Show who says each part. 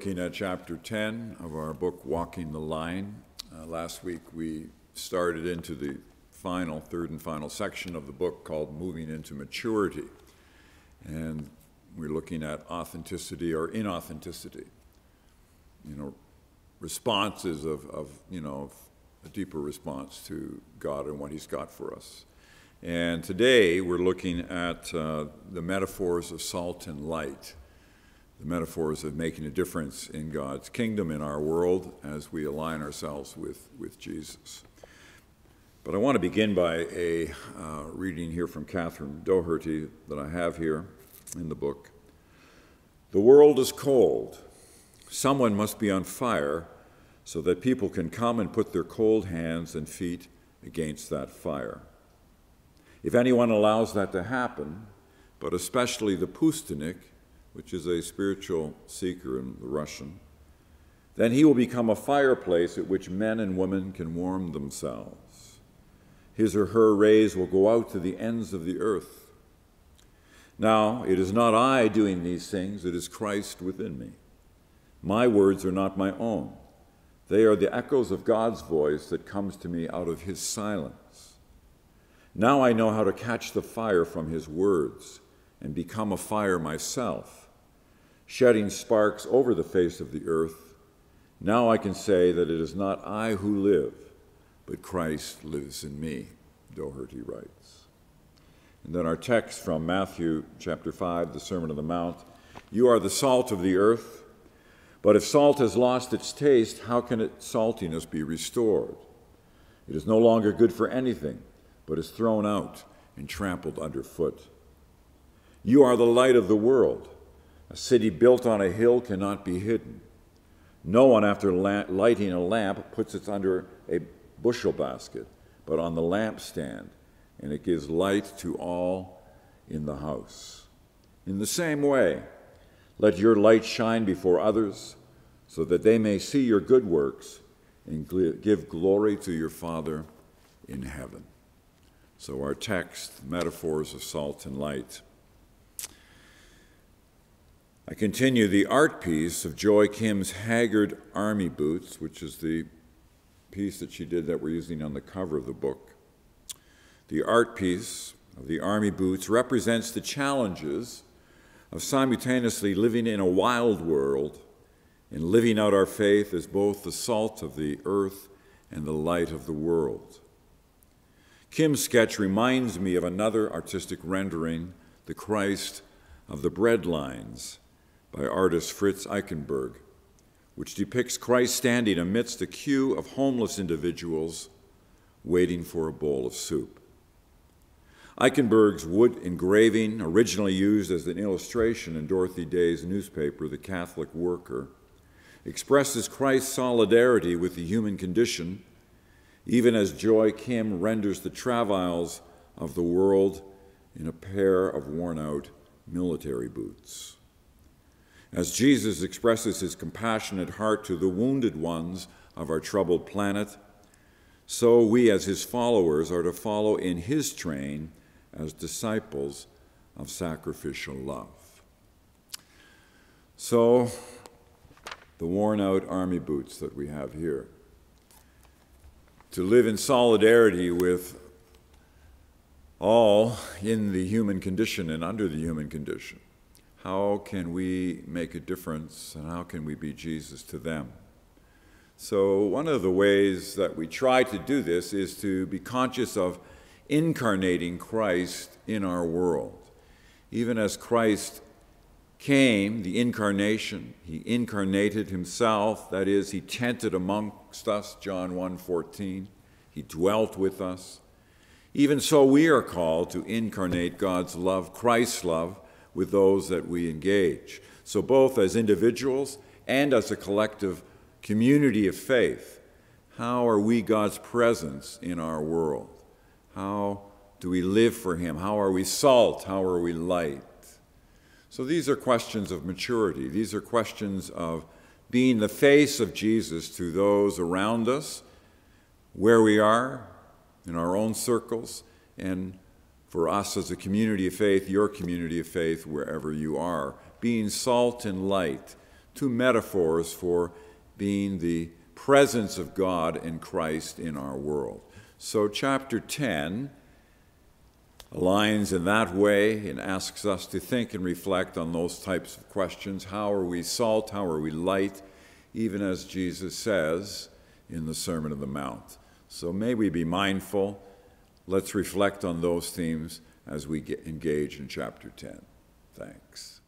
Speaker 1: looking at chapter 10 of our book, Walking the Line. Last week we started into the third and final section of the book called Moving into Maturity. And we're looking at authenticity or inauthenticity. Responses of a deeper response to God and what He's got for us. And today we're looking at the metaphors of salt and light, the metaphors of making a difference in God's kingdom, in our world, as we align ourselves with Jesus. But I want to begin by a reading here from Katherine Doherty that I have here in the book. The world is cold. Someone must be on fire so that people can come and put their cold hands and feet against that fire. If anyone allows that to happen, but especially the pustinik, which is a spiritual seeker in the Russian, then he will become a fireplace at which men and women can warm themselves. His or her rays will go out to the ends of the earth. Now, it is not I doing these things, it is Christ within me. My words are not my own. They are the echoes of God's voice that comes to me out of His silence. Now I know how to catch the fire from His words and become a fire myself, shedding sparks over the face of the earth. Now I can say that it is not I who live, but Christ lives in me, Doherty writes. And then our text from Matthew chapter 5, the Sermon on the Mount. You are the salt of the earth, but if salt has lost its taste, how can its saltiness be restored? It is no longer good for anything, but is thrown out and trampled underfoot. You are the light of the world. A city built on a hill cannot be hidden. No one, after lighting a lamp, puts it under a bushel basket, but on the lampstand, and it gives light to all in the house. In the same way, let your light shine before others, so that they may see your good works and give glory to your Father in heaven. So our text, metaphors of salt and light. I continue the art piece of Joy Kim's Haggard Army Boots, which is the piece that she did that we're using on the cover of the book. The art piece of the Army Boots represents the challenges of simultaneously living in a wild world and living out our faith as both the salt of the earth and the light of the world. Kim's sketch reminds me of another artistic rendering, The Christ of the Bread Lines, by artist Fritz Eichenberg, which depicts Christ standing amidst a queue of homeless individuals waiting for a bowl of soup. Eichenberg's wood engraving, originally used as an illustration in Dorothy Day's newspaper, The Catholic Worker, expresses Christ's solidarity with the human condition, even as Joy Kim renders the travails of the world in a pair of worn-out military boots. As Jesus expresses His compassionate heart to the wounded ones of our troubled planet, so we as His followers are to follow in His train as disciples of sacrificial love. So, the worn-out army boots that we have here. To live in solidarity with all in the human condition and under the human condition. How can we make a difference and how can we be Jesus to them? So one of the ways that we try to do this is to be conscious of incarnating Christ in our world. Even as Christ came, the incarnation, He incarnated Himself, that is, He tented amongst us, John 1:14. He dwelt with us. Even so, we are called to incarnate God's love, Christ's love, with those that we engage. So both as individuals and as a collective community of faith, how are we God's presence in our world? How do we live for Him? How are we salt? How are we light? So these are questions of maturity. These are questions of being the face of Jesus to those around us, where we are, in our own circles, and for us as a community of faith, your community of faith, wherever you are, being salt and light two metaphors for being the presence of God in Christ in our world. So chapter 10 aligns in that way and asks us to think and reflect on those types of questions. How are we salt? How are we light? Even as Jesus says in the Sermon on the Mount. So may we be mindful. Let's reflect on those themes as we engage in chapter 10. Thanks.